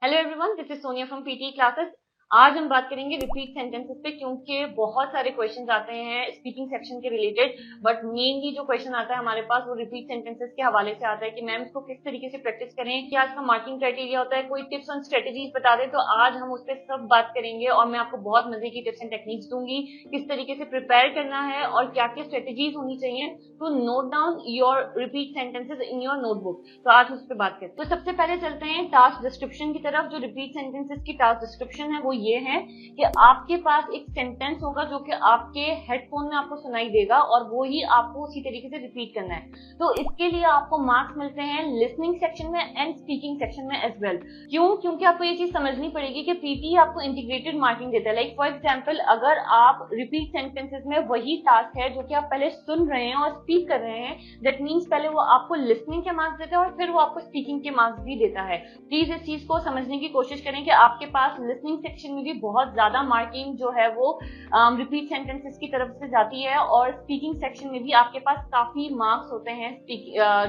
Hello everyone, this is Sonia from PT classes. आज हम बात करेंगे रिपीट सेंटेंसेस पे, क्योंकि बहुत सारे क्वेश्चंस आते हैं स्पीकिंग सेक्शन के रिलेटेड। बट मेनली जो क्वेश्चन आता है हमारे पास वो रिपीट सेंटेंसेस के हवाले से आता है कि मैम इसको किस तरीके से प्रैक्टिस करें, क्या इसका मार्किंग क्राइटेरिया होता है, कोई टिप्स और स्ट्रेटेजीज बता दें। तो आज हम उस पर सब बात करेंगे और मैं आपको बहुत मजे की टिप्स एंड टेक्निक्स दूंगी, किस तरीके से प्रिपेयर करना है और क्या क्या स्ट्रेटेजीज होनी चाहिए to note down your repeat sentences in your notebook. तो आज उस पर बात करते हैं। तो सबसे पहले चलते हैं टास्क डिस्क्रिप्शन की तरफ। जो रिपीट सेंटेंसेस की टास्क डिस्क्रिप्शन है वो ये है कि आपके पास एक सेंटेंस होगा जो कि आपके हेडफोन में आपको सुनाई देगा और वो ही आपको उसी तरीके से रिपीट करना है। तो इसके लिए आपको मार्क्स मिलते हैं लिसनिंग सेक्शन में एंड स्पीकिंग सेक्शन में एज वेल। क्यों? क्योंकि आपको ये चीज समझनी पड़ेगी कि पीटी आपको इंटीग्रेटेड मार्किंग देता है। लाइक फॉर एग्जाम्पल, अगर आप रिपीट सेंटेंसेस में वही टास्क है जो कि आप पहले सुन रहे हैं और स्पीक कर रहे हैं, दैट मीन्स पहले वो आपको लिसनिंग के मार्क्स देता है और फिर वो आपको स्पीकिंग के मार्क्स भी देता है। प्लीज इस चीज को समझने की कोशिश करें कि आपके पास लिसनिंग सेक्शन में भी बहुत ज्यादा मार्किंग जो है वो रिपीट सेंटेंसेस की तरफ से जाती है और स्पीकिंग सेक्शन में भी आपके पास काफी मार्क्स होते हैं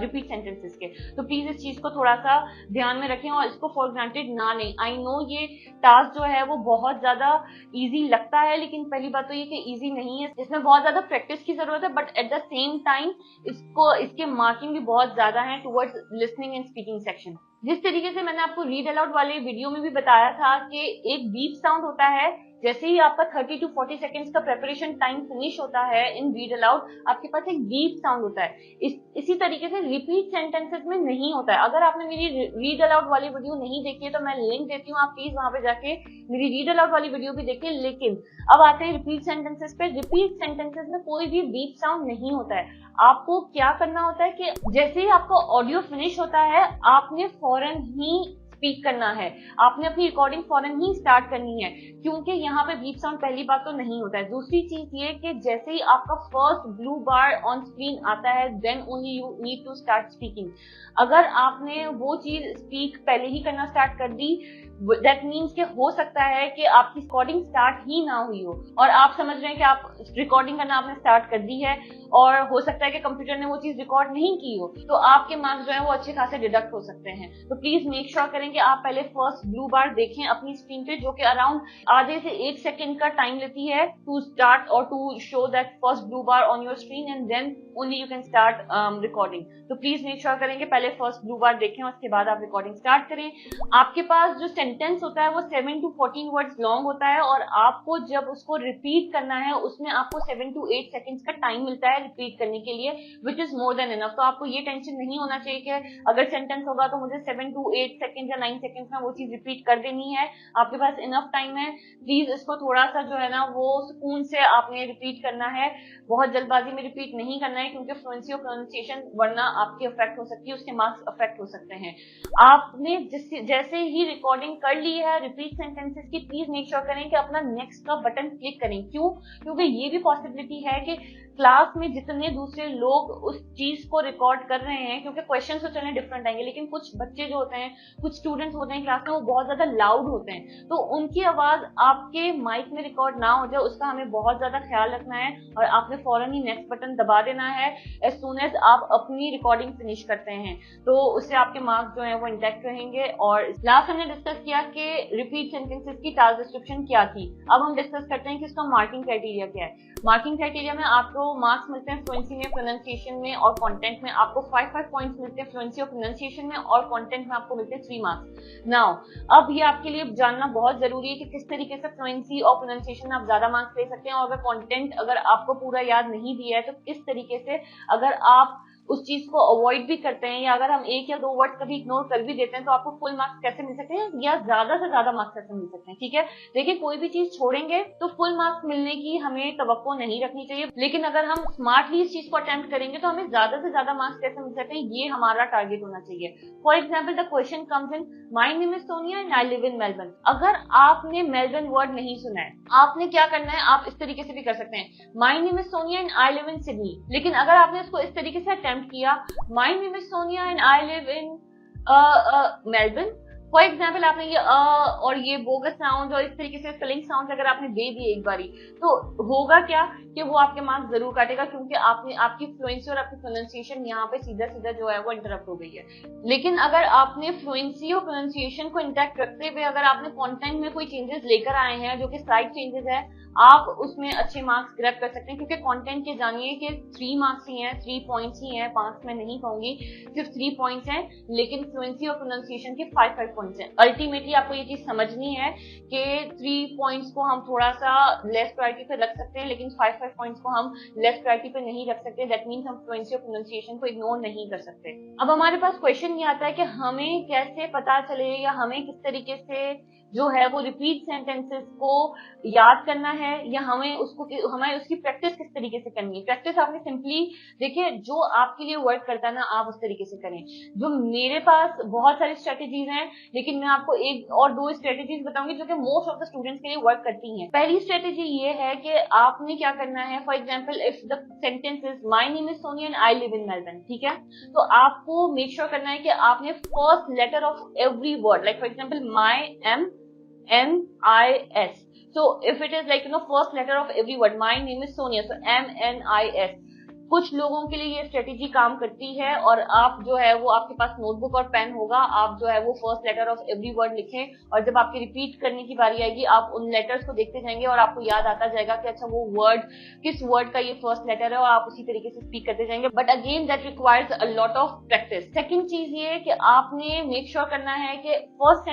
रिपीट सेंटेंसेस के। तो प्लीज इस चीज को थोड़ा सा ध्यान में रखें और इसको फॉर ग्रांटेड ना लें। आई नो ये टास्क जो है वो बहुत ज्यादा इजी लगता है, लेकिन पहली बात तो ये कि इजी नहीं है, इसमें बहुत ज्यादा प्रैक्टिस की जरूरत है। But at the same time इसके मार्किंग भी बहुत ज्यादा है towards listening and speaking section. जिस तरीके से मैंने आपको रीड अलाउड वाले वीडियो में भी बताया था कि एक बीप साउंड होता है, जैसे ही आपका 30 to 40 सेकेंड्स का प्रेपरेशन टाइम फिनिश होता है इन रीड अलाउड, आपके पास एक बीप साउंड होता है। इसी तरीके से रिपीट सेंटेंसेस में नहीं होता है। अगर आपने मेरी रीड अलाउड वाली वीडियो नहीं देखी है तो मैं लिंक देती हूँ, आप प्लीज वहां पे जाके मेरी रीड अलाउड वाली वीडियो भी देखिए। लेकिन अब आते हैं रिपीट सेंटेंसेस पे। रिपीट सेंटेंसेस में कोई भी बीप साउंड नहीं होता है। आपको क्या करना होता है कि जैसे ही आपका ऑडियो फिनिश होता है, आपने फौरन ही स्पीक करना है, आपने अपनी रिकॉर्डिंग फौरन ही स्टार्ट करनी है, क्योंकि यहाँ पे बीप साउंड पहली बात तो नहीं होता है। दूसरी चीज ये कि जैसे ही आपका first blue bar on screen आता है, then only you need to start speaking. अगर आपने वो चीज स्पीक पहले ही करना स्टार्ट कर दी, दैट मीन्स कि हो सकता है कि आपकी रिकॉर्डिंग स्टार्ट ही ना हुई हो और आप समझ रहे हैं कि आप रिकॉर्डिंग करना आपने स्टार्ट कर दी है और हो सकता है कि कंप्यूटर ने वो चीज रिकॉर्ड नहीं की हो, तो आपके मार्क्स जो है वो अच्छे खासे डिडक्ट हो सकते हैं। तो प्लीज मेक श्योर करें कि आप पहले फर्स्ट ब्लू बार देखें अपनी स्क्रीन पे, जो कि अराउंड आधे से 1 सेकेंड का टाइम लेती है टू स्टार्ट और to show that first blue bar on your screen, and then only you can start recording. तो प्लीज मेक श्योर करें कि पहले फर्स्ट ब्लू बार देखें और उसके बाद आप रिकॉर्डिंग स्टार्ट करें। आपके पास जो सेंटेंस होता है वो 7 to 14 वर्ड्स लॉन्ग होता है और आपको जब उसको रिपीट करना है उसमें आपको 7 to 8 सेकेंड्स का टाइम मिलता है रिपीट करने के लिए, which is more than enough. तो आपको ये टेंशन नहीं होना चाहिए कि अगर सेंटेंस होगा तो मुझे 7 to 8 सेकेंड या 9 सेकेंड्स में वो चीज रिपीट कर देनी है। आपके पास इनफ टाइम है। प्लीज इसको थोड़ा सा जो है ना वो सुकून से आपने रिपीट करना है, बहुत जल्दबाजी में रिपीट नहीं करना है, क्योंकि फ्लुएंसी और प्रोनाउंसिएशन वरना आपकी अफेक्ट हो सकती है, उसके मार्क्स अफेक्ट हो सकते हैं। आपने जैसे ही रिकॉर्डिंग कर ली है रिपीट सेंटेंसेस की, प्लीज मेक श्योर करें कि अपना नेक्स्ट का बटन क्लिक करें। क्यों? क्योंकि ये भी पॉसिबिलिटी है कि क्लास में जितने दूसरे लोग उस चीज को रिकॉर्ड कर रहे हैं, क्योंकि क्वेश्चन तो चलने डिफरेंट आएंगे, लेकिन कुछ बच्चे जो होते हैं, कुछ स्टूडेंट्स होते हैं क्लास में, वो बहुत ज्यादा लाउड होते हैं, तो उनकी आवाज आपके माइक में रिकॉर्ड ना हो जाए, उसका हमें बहुत ज्यादा ख्याल रखना है और आपने फौरन ही नेक्स्ट बटन दबा देना है एज सून एज आप अपनी रिकॉर्डिंग फिनिश करते हैं। तो उससे आपके मार्क्स जो है वो इंटैक्ट रहेंगे। और लास्ट हमने डिस्कस किया कि रिपीट सेंटेंसेस की टास्क डिस्क्रिप्शन क्या थी। अब हम डिस्कस करते हैं कि इसका मार्किंग क्राइटेरिया क्या है। मार्किंग क्राइटेरिया में आपको मार्क्स मिलते हैं फ्लुएंसी में, प्रोनाउंसिएशन में और कंटेंट में। आपको 5 पॉइंट्स मिलते हैं फ्लुएंसी और प्रोनाउंसिएशन में, और कंटेंट में आपको मिलते हैं 3 मार्क्स। नाउ अब ये आपके लिए जानना बहुत जरूरी है कि किस तरीके से फ्लुएंसी और प्रोनाउंसिएशन में आप ज्यादा मार्क्स ले सकते हैं, और अगर कंटेंट अगर आपको पूरा याद नहीं दिया है तो किस तरीके से अगर आप उस चीज को अवॉइड भी करते हैं या अगर हम 1 या 2 वर्ड कभी इग्नोर कर भी देते हैं, तो आपको फुल मार्क्स कैसे मिल सकते हैं या ज्यादा से ज्यादा मार्क्स कैसे मिल सकते हैं। ठीक है, देखिए कोई भी चीज छोड़ेंगे तो फुल मार्क्स मिलने की हमें तवक्को नहीं रखनी चाहिए, लेकिन अगर हम स्मार्टली इस चीज को अटेम्प्ट करेंगे तो हमें ज्यादा से ज्यादा मार्क्स कैसे मिल सकते हैं, ये हमारा टारगेट होना चाहिए। For example, the question comes in my name is Sonia and I live in Melbourne. अगर आपने मेलबर्न वर्ड नहीं सुना है, आपने क्या करना है, आप इस तरीके से भी कर सकते हैं, my name is Sonia and I live in Sydney. लेकिन अगर आपने इसको इस तरीके से अटेम्प्ट किया, my name is Sonia and I live in Melbourne, for example आपने ये और ये बोगस साउंड और इस तरीके से स्पेलिंग साउंड अगर आपने दे दिए एक बारी, तो होगा क्या कि वो आपके मार्क्स जरूर काटेगा, क्योंकि आपने आपकी फ्लुएंसी और आपकी प्रोनाउंसिएशन यहाँ पे सीधा सीधा जो है वो इंटरप्ट हो गई है। लेकिन अगर आपने फ्लुएंसी और प्रोनाउंसिएशन को इंटैक्ट रखते हुए अगर आपने कंटेंट में कोई चेंजेस लेकर आए हैं जो कि स्लाइड चेंजेस है, आप उसमें अच्छे मार्क्स ग्रैब कर सकते हैं, क्योंकि कंटेंट के जानिए कि 3 मार्क्स ही हैं, 3 पॉइंट्स ही हैं, 5 मैं नहीं कहूंगी, सिर्फ 3 पॉइंट्स हैं, लेकिन फ्लुएंसी और प्रोनाउंसिएशन के 5 पॉइंट्स हैं। अल्टीमेटली आपको ये चीज समझनी है कि 3 पॉइंट्स को हम थोड़ा सा लेस प्रायोरिटी पे रख सकते हैं, लेकिन 5 पॉइंट्स को हम लेस प्रायोरिटी पे नहीं रख सकते। दैट मीन्स हम फ्लुएंसी और प्रोनाउंसिएशन को इग्नोर नहीं कर सकते। अब हमारे पास क्वेश्चन ये आता है कि हमें कैसे पता चले या हमें किस तरीके से जो है वो रिपीट सेंटेंसेस को याद करना है, या हमें उसकी प्रैक्टिस किस तरीके से करनी है। प्रैक्टिस आपने सिंपली देखिए, जो आपके लिए वर्क करता है ना, आप उस तरीके से करें। जो मेरे पास बहुत सारी स्ट्रेटेजीज हैं, लेकिन मैं आपको एक और दो स्ट्रेटेजीज बताऊंगी जो कि मोस्ट ऑफ द स्टूडेंट्स के लिए वर्क करती हैं। पहली स्ट्रेटेजी ये है कि आपने क्या करना है, for example if the sentence is my name is Sonia and I live in Melbourne, ठीक है, तो आपको मेक श्योर करना है कि आपने first letter of every word, like for example my MNIS. So if it is like first letter of every word, my name is Sonia, so MNIS. कुछ लोगों के लिए ये स्ट्रेटेजी काम करती है, और आप जो है वो आपके पास नोटबुक और पेन होगा, आप जो है वो first letter of every word लिखें, और जब आपकी रिपीट करने की बारी आएगी आप उन लेटर्स को देखते जाएंगे और आपको याद आता जाएगा कि अच्छा वो वर्ड किस वर्ड का ये फर्स्ट लेटर है, और आप उसी तरीके से स्पीक करते जाएंगे। But again that requires a lot of practice. Second चीज ये है कि आपने मेक श्योर करना है कि फर्स्ट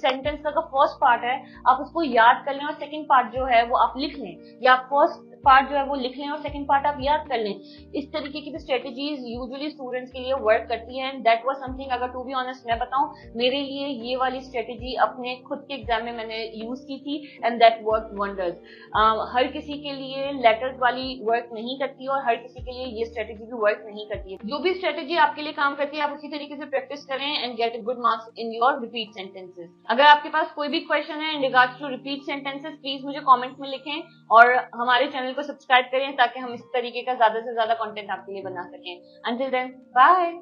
सेंटेंस का फर्स्ट पार्ट है आप उसको याद कर लें, और सेकेंड पार्ट जो है वो आप लिख लें, या फर्स्ट पार्ट जो है वो लिख लें और सेकंड पार्ट आप याद कर लें। इस तरीके की स्ट्रेटेजीज यूजुअली स्टूडेंट्स के लिए वर्क करती हैं। दैट वाज समथिंग, अगर टू बी ऑनेस्ट मैं बताऊं, मेरे लिए ये वाली स्ट्रेटेजी अपने खुद के एग्जाम में मैंने यूज की थी, एंड दैट वर्क वंडर्स। हर किसी के लिए लेटर्स वाली वर्क नहीं करती, और हर किसी के लिए ये स्ट्रेटेजी भी वर्क नहीं करती है। जो भी स्ट्रेटेजी आपके लिए काम करती है आप उसी तरीके से प्रैक्टिस करें and get good marks in your repeat sentences. अगर आपके पास कोई भी क्वेश्चन है in regards to repeat sentences, please मुझे कॉमेंट में लिखें, और हमारे चैनल को सब्सक्राइब करें ताकि हम इस तरीके का ज्यादा से ज्यादा कंटेंट आपके लिए बना सकें। Until then, bye.